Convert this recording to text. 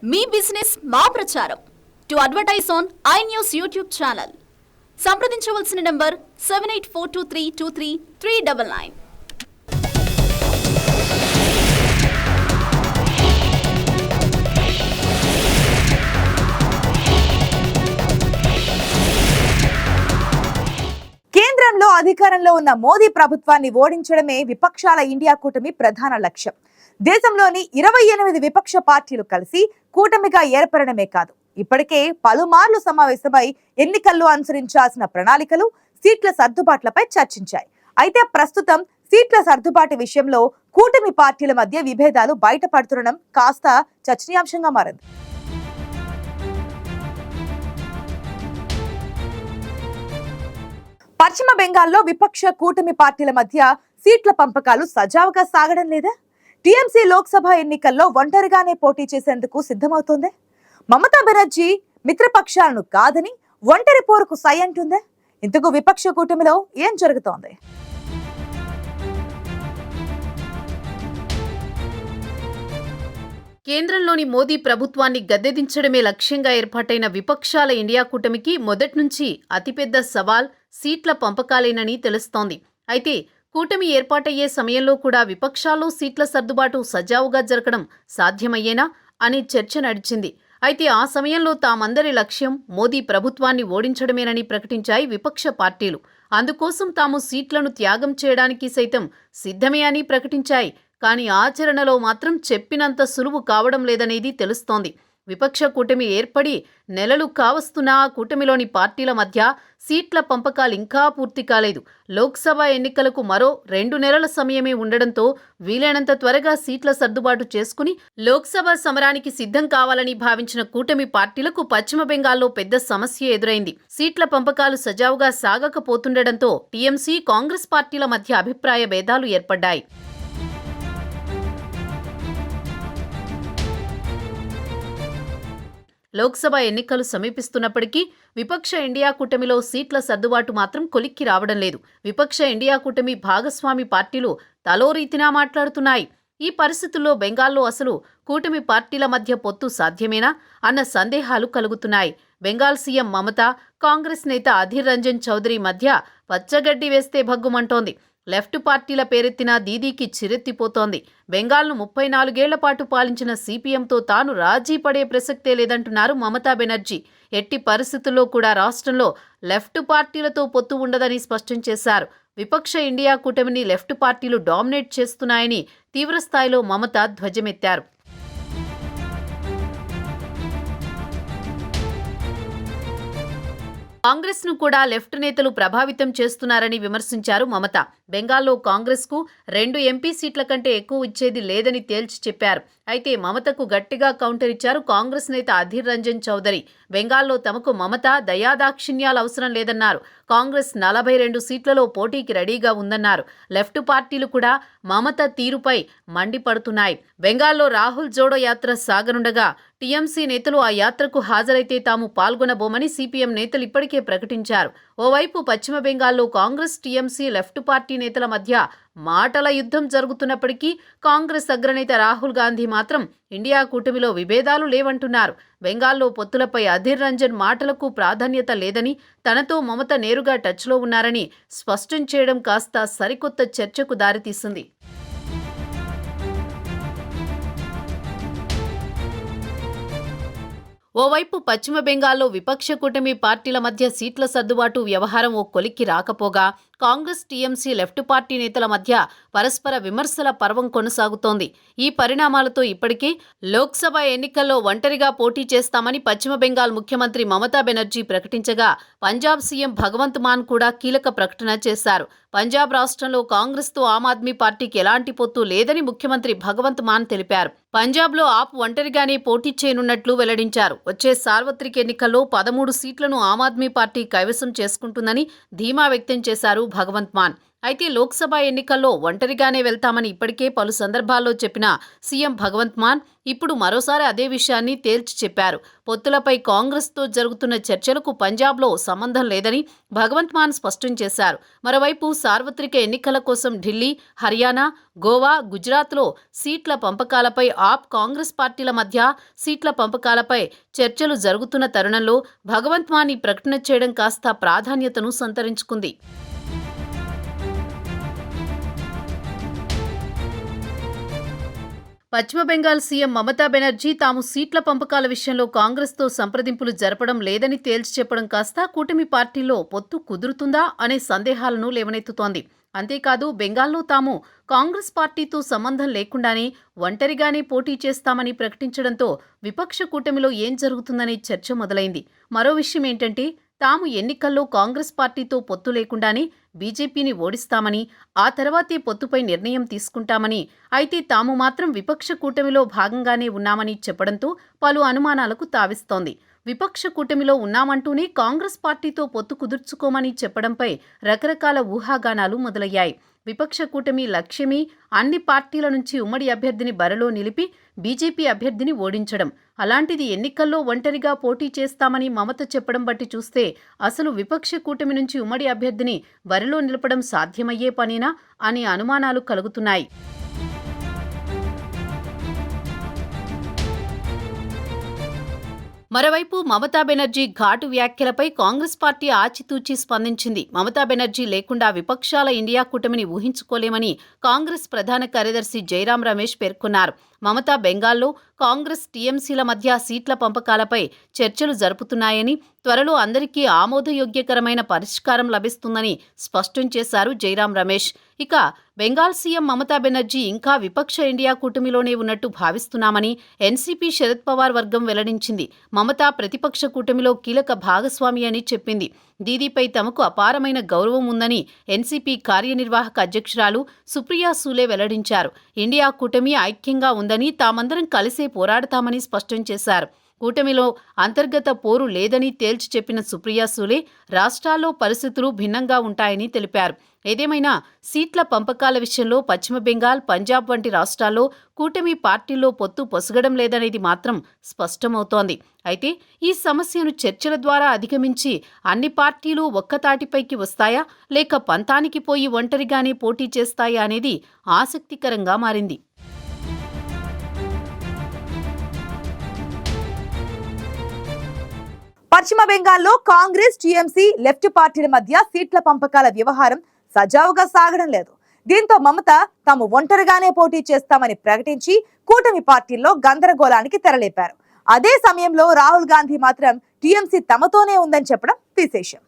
మీ business మా ప్రచారం. To advertise on I news YouTube channel సంప్రదించవలసిన నంబర్ 7842323399. కేంద్రంలో అధికారంలో ఉన్న మోదీ ప్రభుత్వాన్ని ఓడించడమే విపక్షాల ఇండియా కూటమి ప్రధాన లక్ష్యం. దేశంలోని 28 విపక్ష పార్టీలు కలిసి కూటమిగా ఏర్పడమే కాదు, ఇప్పటికే పలుమార్లు సమావేశమై ఎన్నికల్లో అనుసరించాల్సిన ప్రణాళికలు, సీట్ల సర్దుబాట్లపై చర్చించాయి. అయితే ప్రస్తుతం సీట్ల సర్దుబాటు విషయంలో కూటమి పార్టీల మధ్య విభేదాలు బయటపడుతుండడం కాస్త చర్చనీయాంశంగా మారింది. పశ్చిమ బెంగాల్లో విపక్ష కూటమి పార్టీల మధ్య సీట్ల పంపకాలు సజావుగా సాగడం లేదా? టీఎంసీ లోక్సభ ఎన్నికల్లో ఒంటరిగానే పోటీ చేసేందుకు సిద్ధమవుతోందే. మమతా బెనర్జీ మిత్రపక్షాలను కాదని ఒంటరి పోరుకు సై అంటుందే. ఇందుకు విపక్ష కూటమిలో ఏం జరుగుతోంది? కేంద్రంలోని మోదీ ప్రభుత్వాన్ని గద్దెదించడమే లక్ష్యంగా ఏర్పాటైన విపక్షాల ఇండియా కూటమికి మొదటి నుంచి అతిపెద్ద సవాల్ సీట్ల పంపకాలేనని తెలుస్తోంది. అయితే కూటమి ఏర్పాటయ్యే సమయంలో కూడా విపక్షాల్లో సీట్ల సర్దుబాటు సజావుగా జరగడం సాధ్యమయ్యేనా అనే చర్చ నడిచింది. అయితే ఆ సమయంలో తామందరి లక్ష్యం మోదీ ప్రభుత్వాన్ని ఓడించడమేనని ప్రకటించాయి విపక్ష పార్టీలు. అందుకోసం తాము సీట్లను త్యాగం చేయడానికి సైతం సిద్ధమే అని ప్రకటించాయి. కానీ ఆచరణలో మాత్రం చెప్పినంత సులువు కావడం లేదనేది తెలుస్తోంది. విపక్ష కూటమి ఏర్పడి నెలలు కావస్తున్నా ఆ కూటమిలోని పార్టీల మధ్య సీట్ల పంపకాలు ఇంకా పూర్తి కాలేదు. లోక్సభ ఎన్నికలకు మరో 2 నెలల సమయమే ఉండడంతో వీలైనంత త్వరగా సీట్ల సర్దుబాటు చేసుకుని లోక్సభ సమరానికి సిద్ధం కావాలని భావించిన కూటమి పార్టీలకు పశ్చిమ బెంగాల్లో పెద్ద సమస్య ఎదురైంది. సీట్ల పంపకాలు సజావుగా సాగకపోతుండటంతో టీఎంసీ, కాంగ్రెస్ పార్టీల మధ్య అభిప్రాయ భేదాలు ఏర్పడ్డాయి. లోక్సభ ఎన్నికలు సమీపిస్తున్నప్పటికీ విపక్ష ఇండియా కూటమిలో సీట్ల సర్దుబాటు మాత్రం కొలిక్కి రావడం లేదు. విపక్ష ఇండియా కూటమి భాగస్వామి పార్టీలు తలో రీతినా మాట్లాడుతున్నాయి. ఈ పరిస్థితుల్లో బెంగాల్లో అసలు కూటమి పార్టీల మధ్య పొత్తు సాధ్యమేనా అన్న సందేహాలు కలుగుతున్నాయి. బెంగాల్ సీఎం మమతా, కాంగ్రెస్ నేత అధీర్ రంజన్ చౌదరి మధ్య పచ్చగడ్డి వేస్తే భగ్గుమంటోంది. లెఫ్ట్ పార్టీల పేరెత్తిన దీదీకి చిరెత్తిపోతోంది. బెంగాల్ను 34 ఏళ్ల పాటు పాలించిన సిపిఎంతో తాను రాజీ పడే ప్రసక్తే లేదంటున్నారు మమతా బెనర్జీ. ఎట్టి పరిస్థితుల్లో కూడా రాష్ట్రంలో లెఫ్ట్ పార్టీలతో పొత్తు ఉండదని స్పష్టం చేశారు. విపక్ష ఇండియా కూటమిని లెఫ్ట్ పార్టీలు డామినేట్ చేస్తున్నాయని తీవ్రస్థాయిలో మమత ధ్వజమెత్తారు. కాంగ్రెస్ను కూడా లెఫ్ట్ నేతలు ప్రభావితం చేస్తున్నారని విమర్శించారు మమత. బెంగాల్లో కాంగ్రెస్కు 2 ఎంపీ సీట్ల కంటే ఎక్కువ ఇచ్చేది లేదని తేల్చి చెప్పారు. అయితే మమతకు గట్టిగా కౌంటర్ ఇచ్చారు కాంగ్రెస్ నేత అధీర్ రంజన్ చౌదరి. బెంగాల్లో తమకు మమత దయాదాక్షిణ్యాలు అవసరం లేదన్నారు. కాంగ్రెస్ 42 సీట్లలో పోటీకి రెడీగా ఉందన్నారు. లెఫ్ట్ పార్టీలు కూడా మమత తీరుపై మండిపడుతున్నాయి. బెంగాల్లో రాహుల్ జోడో యాత్ర సాగనుండగా టీఎంసీ నేతలు ఆ యాత్రకు హాజరైతే తాము పాల్గొనబోమని సిపిఎం నేతలు ఇప్పటికే ప్రకటించారు. ఓవైపు పశ్చిమ బెంగాల్లో కాంగ్రెస్, టీఎంసీ, లెఫ్ట్ పార్టీ నేతల మధ్య మాటల యుద్ధం జరుగుతున్నప్పటికీ కాంగ్రెస్ అగ్రనేత రాహుల్ గాంధీ మాత్రం ఇండియా కూటమిలో విభేదాలు లేవంటున్నారు. బెంగాల్లో పొత్తులపై అధీర్ రంజన్ మాటలకు ప్రాధాన్యత లేదని, తనతో మమత నేరుగా టచ్లో ఉన్నారని స్పష్టం చేయడం కాస్త సరికొత్త చర్చకు దారితీసింది. ఓవైపు పశ్చిమ బెంగాల్లో విపక్ష కూటమి పార్టీల మధ్య సీట్ల సర్దుబాటు వ్యవహారం ఓ కొలిక్కి రాకపోగా కాంగ్రెస్, టీఎంసీ, లెఫ్ట్ పార్టీ నేతల మధ్య పరస్పర విమర్శల పర్వం కొనసాగుతోంది. ఈ పరిణామాలతో ఇప్పటికే లోక్సభ ఎన్నికల్లో ఒంటరిగా పోటీ చేస్తామని పశ్చిమ బెంగాల్ ముఖ్యమంత్రి మమతా బెనర్జీ ప్రకటించగా పంజాబ్ సీఎం భగవంత్ మాన్ కూడా కీలక ప్రకటన చేశారు. పంజాబ్ రాష్ట్రంలో కాంగ్రెస్తో ఆమ్ ఆద్మీ పార్టీకి ఎలాంటి పొత్తు లేదని ముఖ్యమంత్రి భగవంత్ మాన్ తెలిపారు. పంజాబ్లో ఆప్ ఒంటరిగానే పోటీ చేయనున్నట్లు వెల్లడించారు. వచ్చే సార్వత్రిక ఎన్నికల్లో 13 సీట్లను ఆమ్ ఆద్మీ పార్టీ కైవసం చేసుకుంటుందని ధీమా వ్యక్తం చేశారు భగవంత్ మాన్. అయితే లోక్సభ ఎన్నికల్లో ఒంటరిగానే వెళ్తామని ఇప్పటికే పలు సందర్భాల్లో చెప్పిన సీఎం భగవంత్ మాన్ ఇప్పుడు మరోసారి అదే విషయాన్ని తేల్చి చెప్పారు. పొత్తులపై కాంగ్రెస్తో జరుగుతున్న చర్చలకు పంజాబ్లో సంబంధం లేదని భగవంత్ మాన్ స్పష్టం చేశారు. మరోవైపు సార్వత్రిక ఎన్నికల కోసం ఢిల్లీ, హర్యానా, గోవా, గుజరాత్లో సీట్ల పంపకాలపై ఆప్, కాంగ్రెస్ పార్టీల మధ్య సీట్ల పంపకాలపై చర్చలు జరుగుతున్న తరుణంలో భగవంత్ మాన్ ఈ ప్రకటన చేయడం కాస్త ప్రాధాన్యతను సంతరించుకుంది. పశ్చిమ బెంగాల్ సీఎం మమతా బెనర్జీ తాము సీట్ల పంపకాల విషయంలో కాంగ్రెస్తో సంప్రదింపులు జరపడం లేదని తేల్చి చెప్పడం కాస్త కూటమి పార్టీల్లో పొత్తు కుదురుతుందా అనే సందేహాలను లేవనెత్తుతోంది. అంతేకాదు బెంగాల్లో తాము కాంగ్రెస్ పార్టీతో సంబంధం లేకుండానే ఒంటరిగానే పోటీ చేస్తామని ప్రకటించడంతో విపక్ష కూటమిలో ఏం జరుగుతుందనే చర్చ మొదలైంది. మరో విషయం ఏంటంటే తాము ఎన్నికల్లో కాంగ్రెస్ పార్టీతో పొత్తు లేకుండానే బీజేపీని ఓడిస్తామని, ఆ తర్వాతే పొత్తుపై నిర్ణయం తీసుకుంటామని, అయితే తాము మాత్రం విపక్ష కూటమిలో భాగంగానే ఉన్నామని చెప్పడంతో పలు అనుమానాలకు తావిస్తోంది. విపక్ష కూటమిలో ఉన్నామంటూనే కాంగ్రెస్ పార్టీతో పొత్తు కుదుర్చుకోమని చెప్పడంపై రకరకాల ఊహాగానాలు మొదలయ్యాయి. విపక్ష కూటమి లక్ష్యమే అన్ని పార్టీల నుంచి ఉమ్మడి అభ్యర్థిని బరిలో నిలిపి బీజేపీ అభ్యర్థిని ఓడించడం. అలాంటిది ఎన్నికల్లో ఒంటరిగా పోటీ చేస్తామని మమత చెప్పడం బట్టి చూస్తే అసలు విపక్ష కూటమి నుంచి ఉమ్మడి అభ్యర్థిని బరిలో నిలపడం సాధ్యమయ్యే పనేనా అనే అనుమానాలు కలుగుతున్నాయి. మరోవైపు మమతా బెనర్జీ ఘాటు వ్యాఖ్యలపై కాంగ్రెస్ పార్టీ ఆచితూచి స్పందించింది. మమతా బెనర్జీ లేకుండా విపక్షాల ఇండియా కూటమిని ఊహించుకోలేమని కాంగ్రెస్ ప్రధాన కార్యదర్శి జైరాం రమేష్ పేర్కొన్నారు. మమతా బెంగాల్లో కాంగ్రెస్, టీఎంసీల మధ్య సీట్ల పంపకాలపై చర్చలు జరుపుతున్నాయని, త్వరలో అందరికీ ఆమోదయోగ్యకరమైన పరిష్కారం లభిస్తుందని స్పష్టం చేశారు జైరాం రమేష్. ఇక బెంగాల్ సీఎం మమతా బెనర్జీ ఇంకా విపక్ష ఇండియా కూటమిలోనే ఉన్నట్టు భావిస్తున్నామని ఎన్సీపీ శరద్ పవార్ వర్గం వెల్లడించింది. మమతా ప్రతిపక్ష కూటమిలో కీలక భాగస్వామి అని చెప్పింది. దీదీపై తమకు అపారమైన గౌరవం ఉందని ఎన్సీపీ కార్యనిర్వాహక అధ్యక్షురాలు సుప్రియా సూలే వెల్లడించారు. ఇండియా కూటమి ఐక్యంగా ఉందని, తామందరం కలిసే పోరాడతామని స్పష్టం చేశారు. కూటమిలో అంతర్గత పోరు లేదని తేల్చి చెప్పిన సుప్రియా సూలే రాష్ట్రాల్లో పరిస్థితులు భిన్నంగా ఉంటాయని తెలిపారు. ఏదేమైనా సీట్ల పంపకాల విషయంలో పశ్చిమ బెంగాల్, పంజాబ్ వంటి రాష్ట్రాల్లో కూటమి పార్టీల్లో పొత్తు పొసగడం లేదనేది మాత్రం స్పష్టమవుతోంది. అయితే ఈ సమస్యను చర్చల ద్వారా అధిగమించి అన్ని పార్టీలు ఒక్కతాటిపైకి వస్తాయా, లేక పంతానికి పోయి ఒంటరిగానే పోటీ చేస్తాయా అనేది ఆసక్తికరంగా మారింది. పశ్చిమ బెంగాల్లో కాంగ్రెస్, టీఎంసీ, లెఫ్ట్ పార్టీల మధ్య సీట్ల పంపకాల వ్యవహారం సజావుగా సాగడం లేదు. దీంతో మమత తాము ఒంటరిగానే పోటీ చేస్తామని ప్రకటించి కూటమి పార్టీల్లో గందరగోళానికి తెరలేపారు. అదే సమయంలో రాహుల్ గాంధీ మాత్రం టీఎంసీ తమతోనే ఉందని చెప్పడం విశేషం.